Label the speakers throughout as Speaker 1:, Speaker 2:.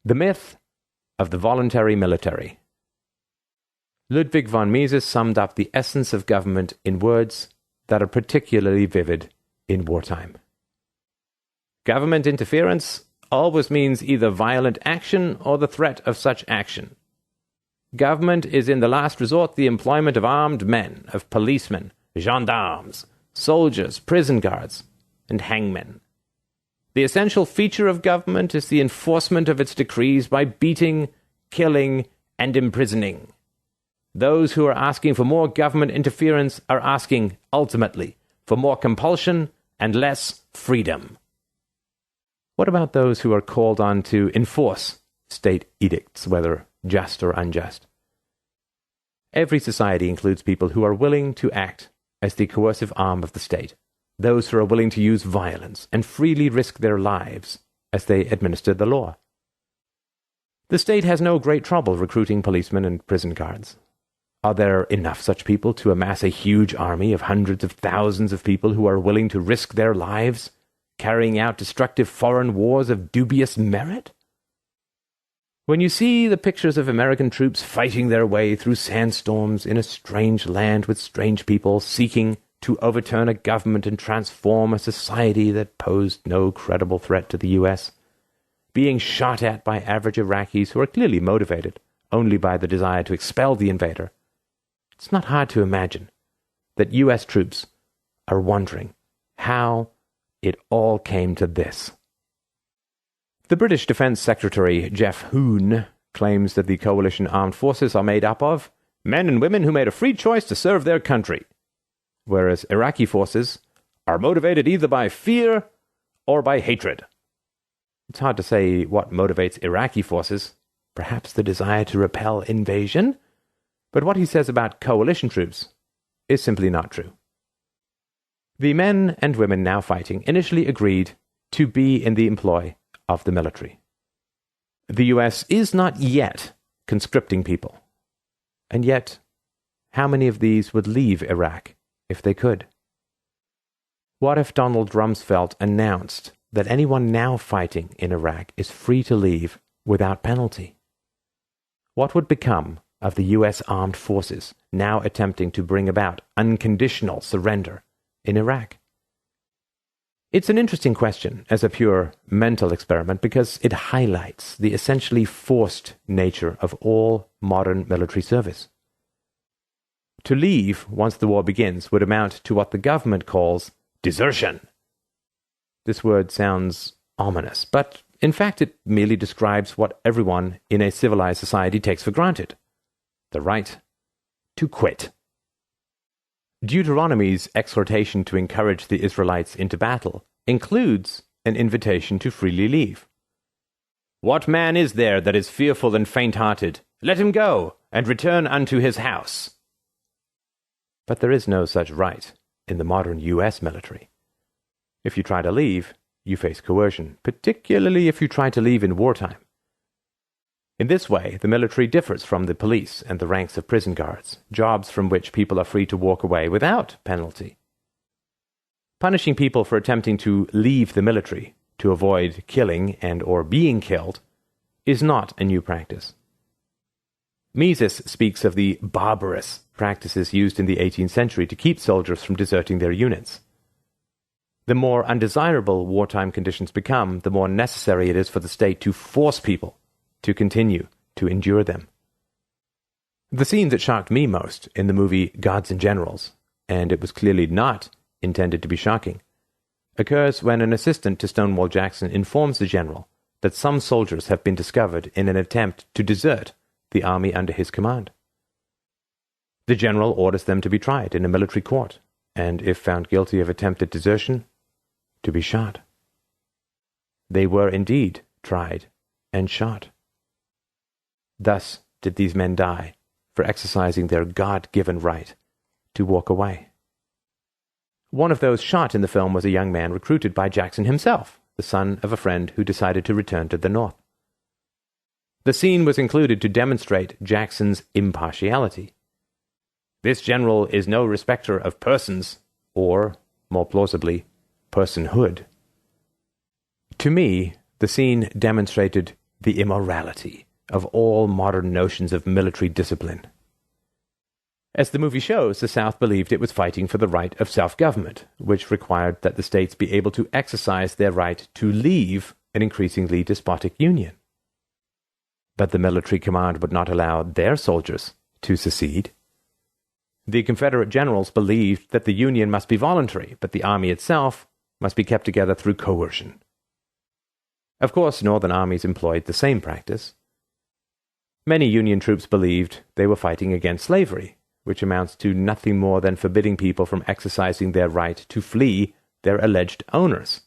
Speaker 1: The myth of the voluntary military. Ludwig von Mises summed up the essence of government in words that are particularly vivid in wartime. Government interference always means either violent action or the threat of such action. Government is in the last resort the employment of armed men, of policemen, gendarmes, soldiers, prison guards, and hangmen. The essential feature of government is the enforcement of its decrees by beating, killing, and imprisoning. Those who are asking for more government interference are asking, ultimately, for more compulsion and less freedom. What about those who are called on to enforce state edicts, whether just or unjust? Every society includes people who are willing to act as the coercive arm of the state, those who are willing to use violence and freely risk their lives as they administer the law. The state has no great trouble recruiting policemen and prison guards. Are there enough such people to amass a huge army of hundreds of thousands of people who are willing to risk their lives, carrying out destructive foreign wars of dubious merit? When you see the pictures of American troops fighting their way through sandstorms in a strange land with strange people, seeking to overturn a government and transform a society that posed no credible threat to the U.S., being shot at by average Iraqis who are clearly motivated only by the desire to expel the invader, it's not hard to imagine that U.S. troops are wondering how it all came to this. The British Defense Secretary Geoff Hoon claims that the coalition armed forces are made up of men and women who made a free choice to serve their country, whereas Iraqi forces are motivated either by fear or by hatred. It's hard to say what motivates Iraqi forces, perhaps the desire to repel invasion, but what he says about coalition troops is simply not true. The men and women now fighting initially agreed to be in the employ of the military. The U.S. is not yet conscripting people, and yet how many of these would leave Iraq if they could? What if Donald Rumsfeld announced that anyone now fighting in Iraq is free to leave without penalty? What would become of the U.S. armed forces now attempting to bring about unconditional surrender in Iraq? It's an interesting question as a pure mental experiment because it highlights the essentially forced nature of all modern military service. To leave once the war begins would amount to what the government calls desertion. This word sounds ominous, but in fact it merely describes what everyone in a civilized society takes for granted: the right to quit. Deuteronomy's exhortation to encourage the Israelites into battle includes an invitation to freely leave. What man is there that is fearful and faint-hearted? Let him go, and return unto his house. But there is no such right in the modern U.S. military. If you try to leave, you face coercion, particularly if you try to leave in wartime. In this way, the military differs from the police and the ranks of prison guards, jobs from which people are free to walk away without penalty. Punishing people for attempting to leave the military to avoid killing and or being killed is not a new practice. Mises speaks of the barbarous practices used in the 18th century to keep soldiers from deserting their units. The more undesirable wartime conditions become, the more necessary it is for the state to force people to continue to endure them. The scene that shocked me most in the movie Gods and Generals, and it was clearly not intended to be shocking, occurs when an assistant to Stonewall Jackson informs the general that some soldiers have been discovered in an attempt to desert the army under his command. The general orders them to be tried in a military court, and if found guilty of attempted desertion, to be shot. They were indeed tried and shot. Thus did these men die for exercising their God-given right to walk away. One of those shot in the film was a young man recruited by Jackson himself, the son of a friend who decided to return to the North. The scene was included to demonstrate Jackson's impartiality. This general is no respecter of persons, or, more plausibly, personhood. To me, the scene demonstrated the immorality of all modern notions of military discipline. As the movie shows, the South believed it was fighting for the right of self-government, which required that the states be able to exercise their right to leave an increasingly despotic union. But the military command would not allow their soldiers to secede. The Confederate generals believed that the union must be voluntary, but the army itself must be kept together through coercion. Of course, Northern armies employed the same practice. Many Union troops believed they were fighting against slavery, which amounts to nothing more than forbidding people from exercising their right to flee their alleged owners.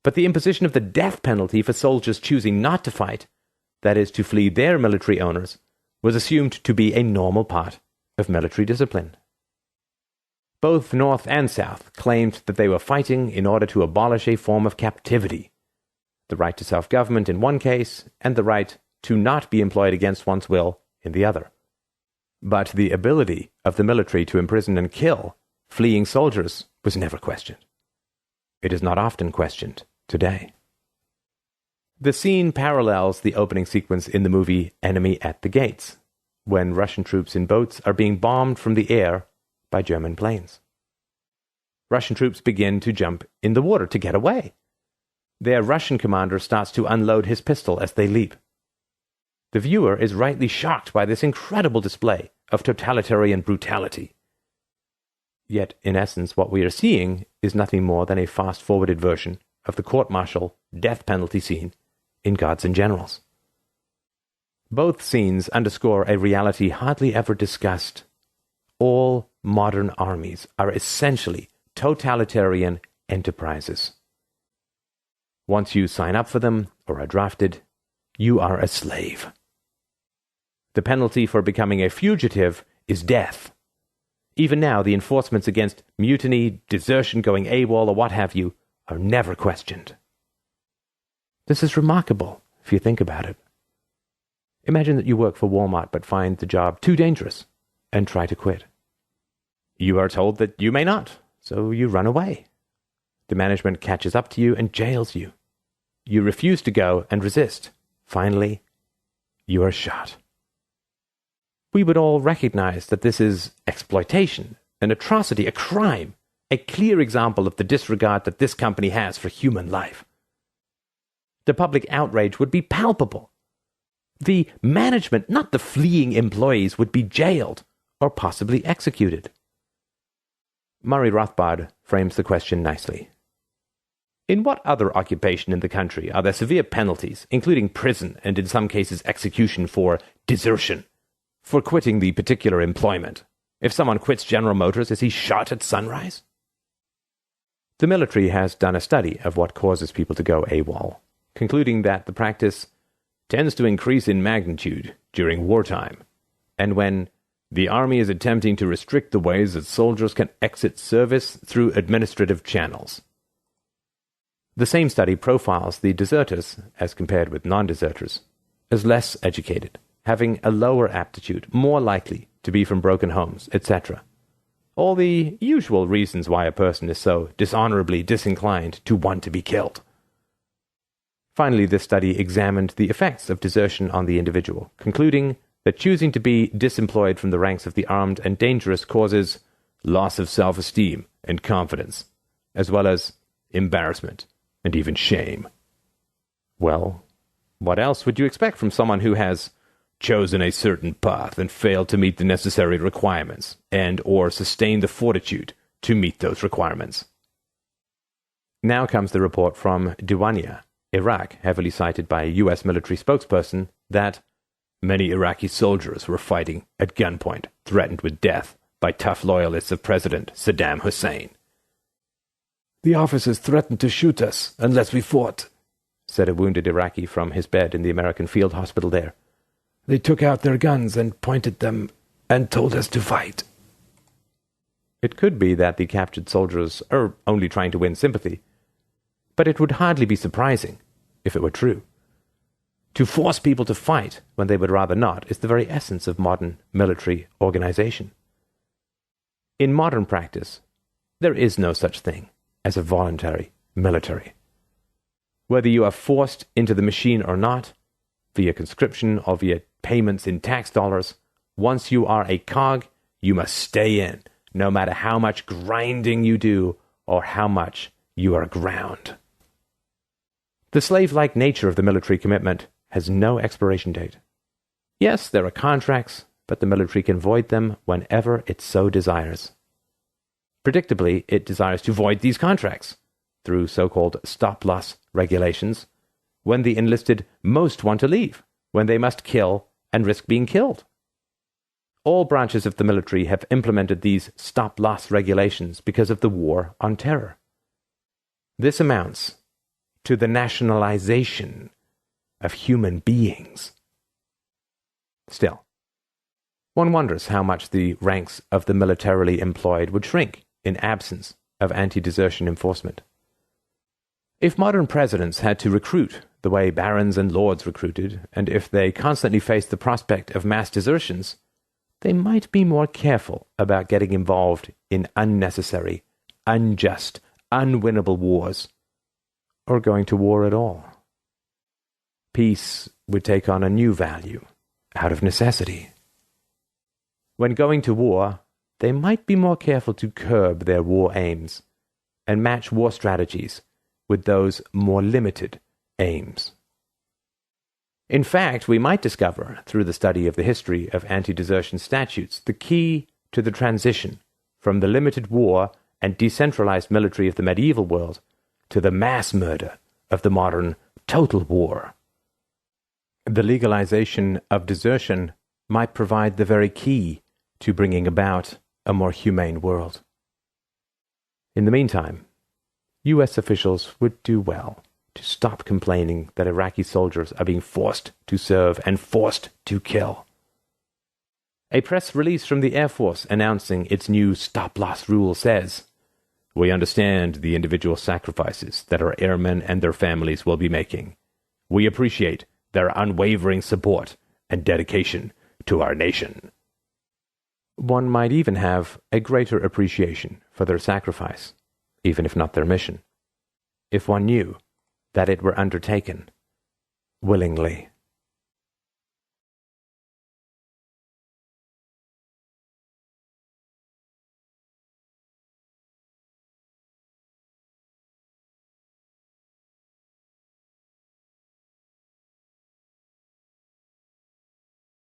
Speaker 1: But the imposition of the death penalty for soldiers choosing not to fight, that is, to flee their military owners, was assumed to be a normal part of military discipline. Both North and South claimed that they were fighting in order to abolish a form of captivity, the right to self-government in one case, and the right to not be employed against one's will in the other. But the ability of the military to imprison and kill fleeing soldiers was never questioned. It is not often questioned today. The scene parallels the opening sequence in the movie Enemy at the Gates, when Russian troops in boats are being bombed from the air by German planes. Russian troops begin to jump in the water to get away. Their Russian commander starts to unload his pistol as they leap. The viewer is rightly shocked by this incredible display of totalitarian brutality. Yet, in essence, what we are seeing is nothing more than a fast-forwarded version of the court-martial death penalty scene in Gods and Generals. Both scenes underscore a reality hardly ever discussed. All modern armies are essentially totalitarian enterprises. Once you sign up for them or are drafted, you are a slave. The penalty for becoming a fugitive is death. Even now, the enforcements against mutiny, desertion, going AWOL, or what have you, are never questioned. This is remarkable, if you think about it. Imagine that you work for Walmart but find the job too dangerous and try to quit. You are told that you may not, so you run away. The management catches up to you and jails you. You refuse to go and resist. Finally, you are shot. We would all recognize that this is exploitation, an atrocity, a crime, a clear example of the disregard that this company has for human life. The public outrage would be palpable. The management, not the fleeing employees, would be jailed or possibly executed. Murray Rothbard frames the question nicely. In what other occupation in the country are there severe penalties, including prison and in some cases execution for desertion, for quitting the particular employment? If someone quits General Motors, is he shot at sunrise? The military has done a study of what causes people to go AWOL, concluding that the practice tends to increase in magnitude during wartime, and when the army is attempting to restrict the ways that soldiers can exit service through administrative channels. The same study profiles the deserters, as compared with non-deserters, as less educated, having a lower aptitude, more likely to be from broken homes, etc. All the usual reasons why a person is so dishonorably disinclined to want to be killed. Finally, this study examined the effects of desertion on the individual, concluding that choosing to be disemployed from the ranks of the armed and dangerous causes loss of self-esteem and confidence, as well as embarrassment and even shame. Well, what else would you expect from someone who has chosen a certain path and failed to meet the necessary requirements and or sustain the fortitude to meet those requirements? Now comes the report from Diwania, Iraq, heavily cited by a U.S. military spokesperson, that many Iraqi soldiers were fighting at gunpoint, threatened with death by tough loyalists of President Saddam Hussein. "The officers threatened to shoot us unless we fought," said a wounded Iraqi from his bed in the American field hospital there. "They took out their guns and pointed them and told us to fight." It could be that the captured soldiers are only trying to win sympathy, but it would hardly be surprising if it were true. To force people to fight when they would rather not is the very essence of modern military organization. In modern practice, there is no such thing as a voluntary military. Whether you are forced into the machine or not, via conscription or via payments in tax dollars, once you are a cog, you must stay in, no matter how much grinding you do or how much you are ground. The slave-like nature of the military commitment has no expiration date. Yes, there are contracts, but the military can void them whenever it so desires. Predictably, it desires to void these contracts through so-called stop-loss regulations when the enlisted most want to leave, when they must kill and risk being killed. All branches of the military have implemented these stop-loss regulations because of the war on terror. This amounts to the nationalization of human beings. Still, one wonders how much the ranks of the militarily employed would shrink in absence of anti-desertion enforcement. If modern presidents had to recruit the way barons and lords recruited, and if they constantly faced the prospect of mass desertions, they might be more careful about getting involved in unnecessary, unjust, unwinnable wars, or going to war at all. Peace would take on a new value, out of necessity. When going to war, they might be more careful to curb their war aims and match war strategies with those more limited aims. In fact, we might discover, through the study of the history of anti-desertion statutes, the key to the transition from the limited war and decentralized military of the medieval world to the mass murder of the modern total war. The legalization of desertion might provide the very key to bringing about a more humane world. In the meantime, U.S. officials would do well to stop complaining that Iraqi soldiers are being forced to serve and forced to kill. A press release from the Air Force announcing its new stop-loss rule says, "We understand the individual sacrifices that our airmen and their families will be making. We appreciate their unwavering support and dedication to our nation." One might even have a greater appreciation for their sacrifice, even if not their mission, if one knew that it were undertaken willingly.